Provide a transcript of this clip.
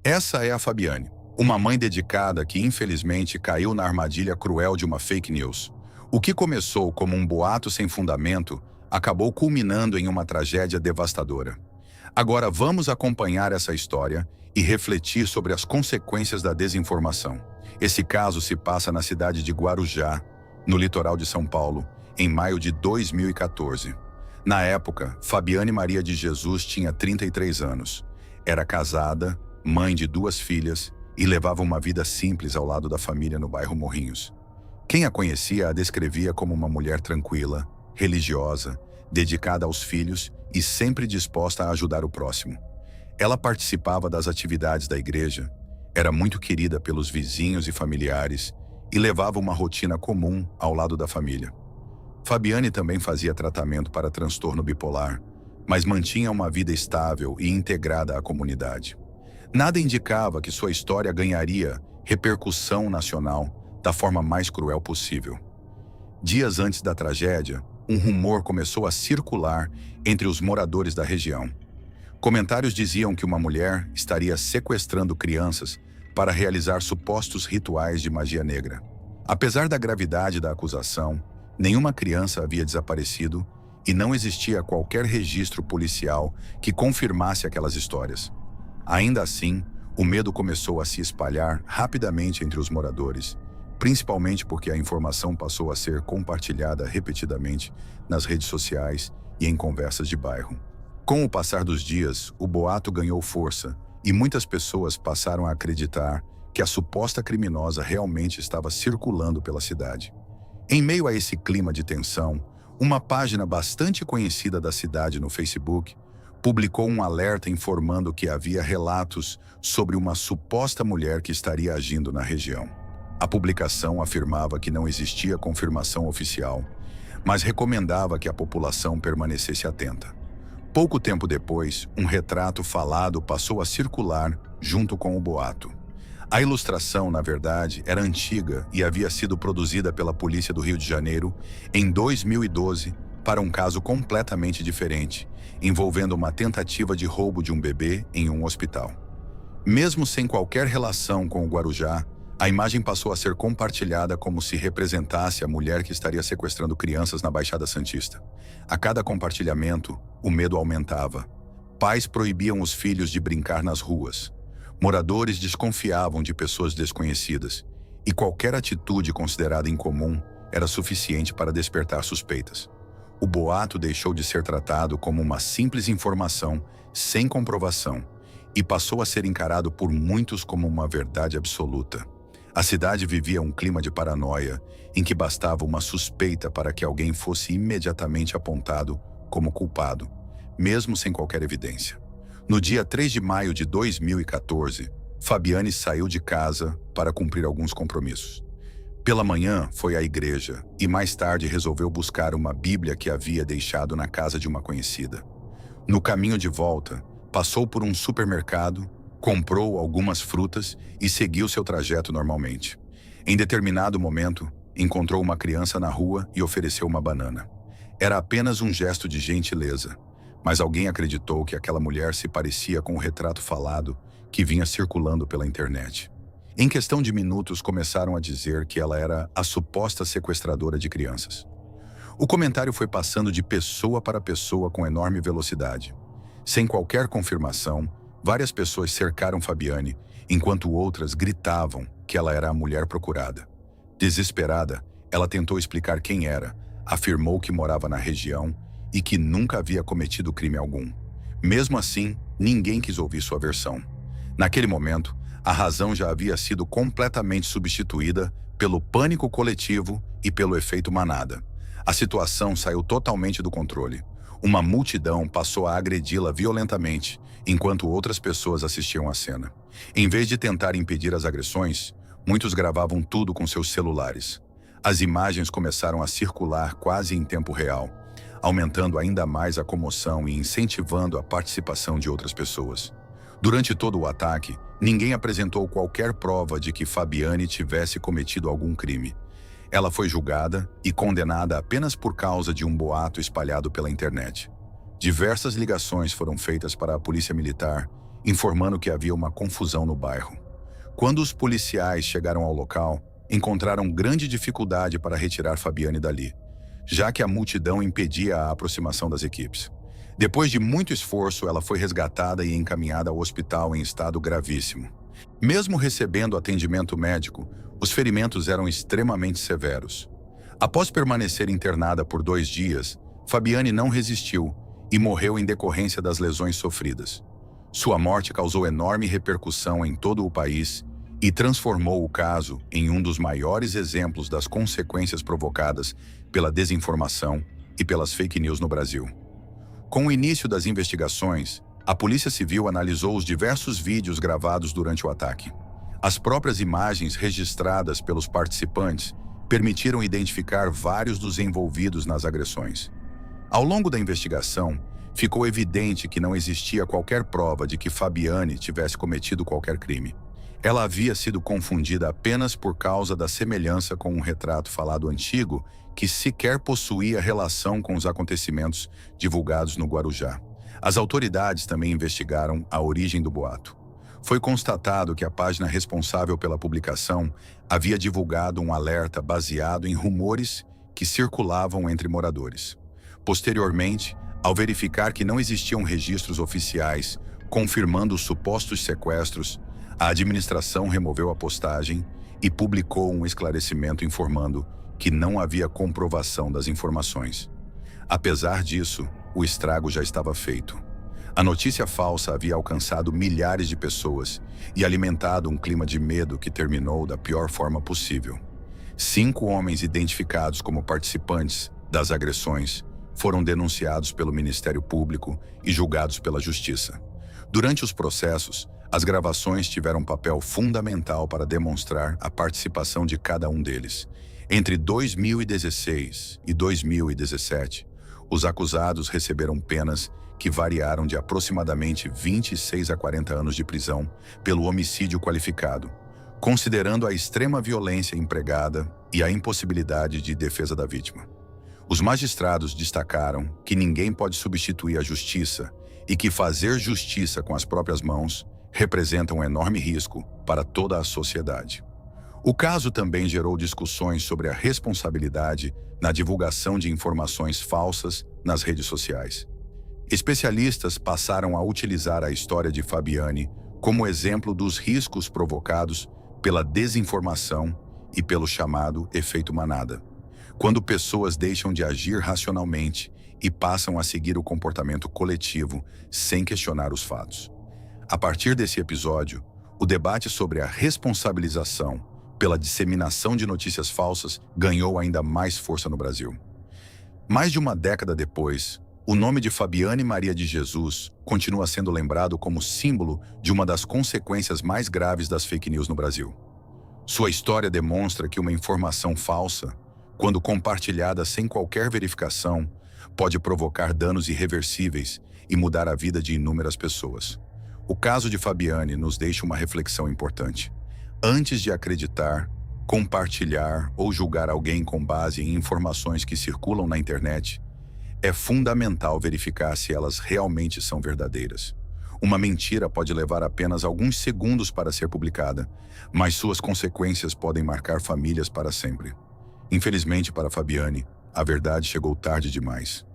Essa é a Fabiane, uma mãe dedicada que infelizmente caiu na armadilha cruel de uma fake news. O que começou como um boato sem fundamento acabou culminando em uma tragédia devastadora. Agora vamos acompanhar essa história e refletir sobre as consequências da desinformação. Esse caso se passa na cidade de Guarujá, no litoral de São Paulo, em maio de 2014. Na época, Fabiane Maria de Jesus tinha 33 anos. Era casada, mãe de 2 filhas e levava uma vida simples ao lado da família no bairro Morrinhos. Quem a conhecia a descrevia como uma mulher tranquila, religiosa, dedicada aos filhos e sempre disposta a ajudar o próximo. Ela participava das atividades da igreja, era muito querida pelos vizinhos e familiares e levava uma rotina comum ao lado da família. Fabiane também fazia tratamento para transtorno bipolar, mas mantinha uma vida estável e integrada à comunidade. Nada indicava que sua história ganharia repercussão nacional da forma mais cruel possível. Dias antes da tragédia, um rumor começou a circular entre os moradores da região. Comentários diziam que uma mulher estaria sequestrando crianças para realizar supostos rituais de magia negra. Apesar da gravidade da acusação, nenhuma criança havia desaparecido e não existia qualquer registro policial que confirmasse aquelas histórias. Ainda assim, o medo começou a se espalhar rapidamente entre os moradores, principalmente porque a informação passou a ser compartilhada repetidamente nas redes sociais e em conversas de bairro. Com o passar dos dias, o boato ganhou força e muitas pessoas passaram a acreditar que a suposta criminosa realmente estava circulando pela cidade. Em meio a esse clima de tensão, uma página bastante conhecida da cidade no Facebook publicou um alerta informando que havia relatos sobre uma suposta mulher que estaria agindo na região. A publicação afirmava que não existia confirmação oficial, mas recomendava que a população permanecesse atenta. Pouco tempo depois, um retrato falado passou a circular junto com o boato. A ilustração, na verdade, era antiga e havia sido produzida pela Polícia do Rio de Janeiro em 2012 para um caso completamente diferente, envolvendo uma tentativa de roubo de um bebê em um hospital. Mesmo sem qualquer relação com o Guarujá, a imagem passou a ser compartilhada como se representasse a mulher que estaria sequestrando crianças na Baixada Santista. A cada compartilhamento, o medo aumentava. Pais proibiam os filhos de brincar nas ruas. Moradores desconfiavam de pessoas desconhecidas, e qualquer atitude considerada incomum era suficiente para despertar suspeitas. O boato deixou de ser tratado como uma simples informação sem comprovação e passou a ser encarado por muitos como uma verdade absoluta. A cidade vivia um clima de paranoia em que bastava uma suspeita para que alguém fosse imediatamente apontado como culpado, mesmo sem qualquer evidência. No dia 3 de maio de 2014, Fabiane saiu de casa para cumprir alguns compromissos. Pela manhã, foi à igreja e mais tarde resolveu buscar uma Bíblia que havia deixado na casa de uma conhecida. No caminho de volta, passou por um supermercado, comprou algumas frutas e seguiu seu trajeto normalmente. Em determinado momento, encontrou uma criança na rua e ofereceu uma banana. Era apenas um gesto de gentileza, mas alguém acreditou que aquela mulher se parecia com o retrato falado que vinha circulando pela internet. Em questão de minutos, começaram a dizer que ela era a suposta sequestradora de crianças. O comentário foi passando de pessoa para pessoa com enorme velocidade. Sem qualquer confirmação, várias pessoas cercaram Fabiane, enquanto outras gritavam que ela era a mulher procurada. Desesperada, ela tentou explicar quem era, afirmou que morava na região e que nunca havia cometido crime algum. Mesmo assim, ninguém quis ouvir sua versão. Naquele momento, a razão já havia sido completamente substituída pelo pânico coletivo e pelo efeito manada. A situação saiu totalmente do controle. Uma multidão passou a agredi-la violentamente, enquanto outras pessoas assistiam à cena. Em vez de tentar impedir as agressões, muitos gravavam tudo com seus celulares. As imagens começaram a circular quase em tempo real, aumentando ainda mais a comoção e incentivando a participação de outras pessoas. Durante todo o ataque, ninguém apresentou qualquer prova de que Fabiane tivesse cometido algum crime. Ela foi julgada e condenada apenas por causa de um boato espalhado pela internet. Diversas ligações foram feitas para a polícia militar informando que havia uma confusão no bairro. Quando os policiais chegaram ao local, encontraram grande dificuldade para retirar Fabiane dali, já que a multidão impedia a aproximação das equipes. Depois de muito esforço, ela foi resgatada e encaminhada ao hospital em estado gravíssimo. Mesmo recebendo atendimento médico, os ferimentos eram extremamente severos. Após permanecer internada por 2 dias, Fabiane não resistiu e morreu em decorrência das lesões sofridas. Sua morte causou enorme repercussão em todo o país e transformou o caso em um dos maiores exemplos das consequências provocadas pela desinformação e pelas fake news no Brasil. Com o início das investigações, a Polícia Civil analisou os diversos vídeos gravados durante o ataque. As próprias imagens registradas pelos participantes permitiram identificar vários dos envolvidos nas agressões. Ao longo da investigação, ficou evidente que não existia qualquer prova de que Fabiane tivesse cometido qualquer crime. Ela havia sido confundida apenas por causa da semelhança com um retrato falado antigo que sequer possuía relação com os acontecimentos divulgados no Guarujá. As autoridades também investigaram a origem do boato. Foi constatado que a página responsável pela publicação havia divulgado um alerta baseado em rumores que circulavam entre moradores. Posteriormente, ao verificar que não existiam registros oficiais confirmando os supostos sequestros, a administração removeu a postagem e publicou um esclarecimento informando que não havia comprovação das informações. Apesar disso, o estrago já estava feito. A notícia falsa havia alcançado milhares de pessoas e alimentado um clima de medo que terminou da pior forma possível. 5 homens identificados como participantes das agressões foram denunciados pelo Ministério Público e julgados pela Justiça. Durante os processos, as gravações tiveram um papel fundamental para demonstrar a participação de cada um deles. Entre 2016 e 2017, os acusados receberam penas que variaram de aproximadamente 26 a 40 anos de prisão pelo homicídio qualificado, considerando a extrema violência empregada e a impossibilidade de defesa da vítima. Os magistrados destacaram que ninguém pode substituir a justiça e que fazer justiça com as próprias mãos representa um enorme risco para toda a sociedade. O caso também gerou discussões sobre a responsabilidade na divulgação de informações falsas nas redes sociais. Especialistas passaram a utilizar a história de Fabiane como exemplo dos riscos provocados pela desinformação e pelo chamado efeito manada, quando pessoas deixam de agir racionalmente e passam a seguir o comportamento coletivo sem questionar os fatos. A partir desse episódio, o debate sobre a responsabilização pela disseminação de notícias falsas ganhou ainda mais força no Brasil. Mais de uma década depois, o nome de Fabiane Maria de Jesus continua sendo lembrado como símbolo de uma das consequências mais graves das fake news no Brasil. Sua história demonstra que uma informação falsa, quando compartilhada sem qualquer verificação, pode provocar danos irreversíveis e mudar a vida de inúmeras pessoas. O caso de Fabiane nos deixa uma reflexão importante. Antes de acreditar, compartilhar ou julgar alguém com base em informações que circulam na internet, é fundamental verificar se elas realmente são verdadeiras. Uma mentira pode levar apenas alguns segundos para ser publicada, mas suas consequências podem marcar famílias para sempre. Infelizmente para Fabiane, a verdade chegou tarde demais.